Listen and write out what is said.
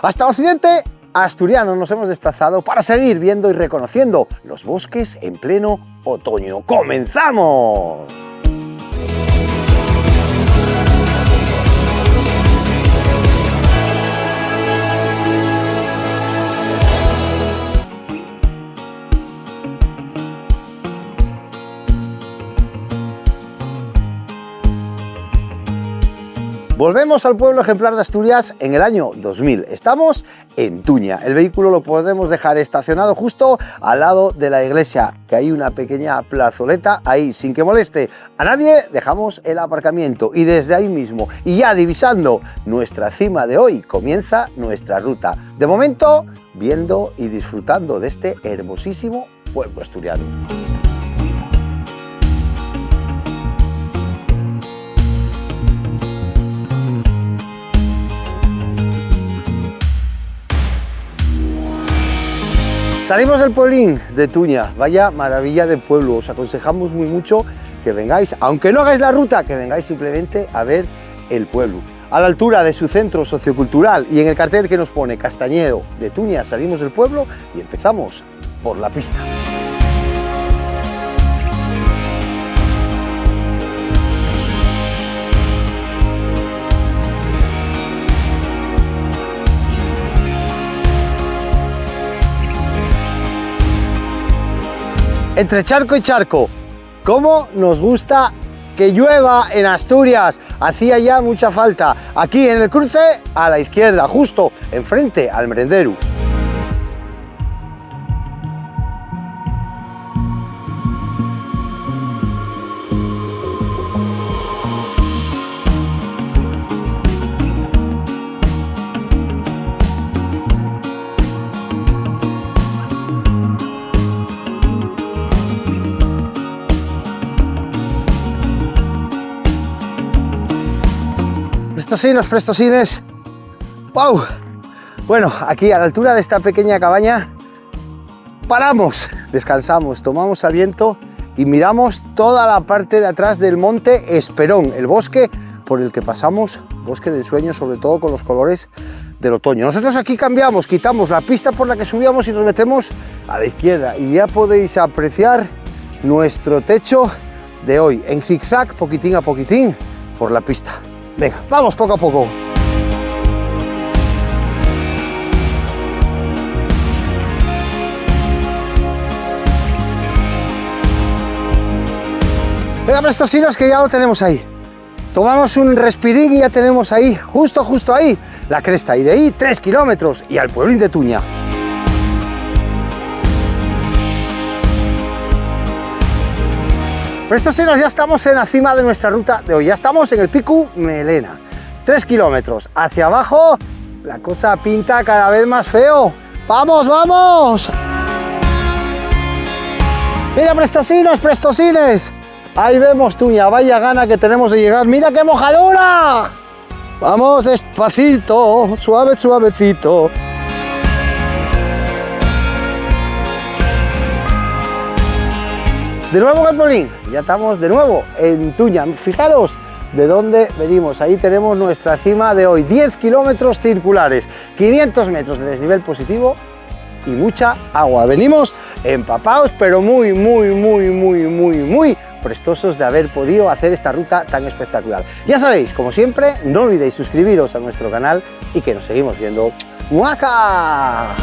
Hasta occidente asturiano nos hemos desplazado para seguir viendo y reconociendo los bosques en pleno otoño. ¡Comenzamos! Volvemos al pueblo ejemplar de Asturias en el año 2000. Estamos en Tuña. El vehículo lo podemos dejar estacionado justo al lado de la iglesia, que hay una pequeña plazoleta ahí. Sin que moleste a nadie, dejamos el aparcamiento y desde ahí mismo, y ya divisando nuestra cima de hoy, comienza nuestra ruta. De momento, viendo y disfrutando de este hermosísimo pueblo asturiano. Salimos del pueblín de Tuña, vaya maravilla de pueblo, os aconsejamos mucho que vengáis, aunque no hagáis la ruta, que vengáis simplemente a ver el pueblo. A la altura de su centro sociocultural y en el cartel que nos pone Castañedo de Tuña, salimos del pueblo y empezamos por la pista. Entre charco y charco, ¿cómo nos gusta que llueva en Asturias? Hacía ya mucha falta. Aquí en el cruce, a la izquierda, justo enfrente al merendero. Prestosines. ¡Wow! Bueno, aquí a la altura de esta pequeña cabaña paramos, descansamos, tomamos aliento y miramos toda la parte de atrás del monte Esperón, el bosque por el que pasamos, bosque de ensueño, sobre todo con los colores del otoño. Nosotros aquí cambiamos, quitamos la pista por la que subíamos y nos metemos a la izquierda y ya podéis apreciar nuestro techo de hoy, en zigzag, poquitín a poquitín, por la pista. Venga, vamos poco a poco. Venga, prestosinos, que ya lo tenemos ahí. Tomamos un respirín y ya tenemos ahí, justo ahí, la cresta. Y de ahí 3 kilómetros y al pueblín de Tuña. Prestosinos, ya estamos en la cima de nuestra ruta de hoy. Ya estamos en el Picu Melena. 3 kilómetros. Hacia abajo, la cosa pinta cada vez más feo. ¡Vamos, vamos! Mira, prestosines. Ahí vemos Tuña, vaya gana que tenemos de llegar. ¡Mira qué mojadura! Vamos despacito, suavecito. De nuevo en el pueblín, ya estamos de nuevo en Tuña. Fijaros de dónde venimos, ahí tenemos nuestra cima de hoy. 10 kilómetros circulares, 500 metros de desnivel positivo y mucha agua. Venimos empapados, pero muy prestosos de haber podido hacer esta ruta tan espectacular. Ya sabéis, como siempre, no olvidéis suscribiros a nuestro canal y que nos seguimos viendo. ¡Muaca!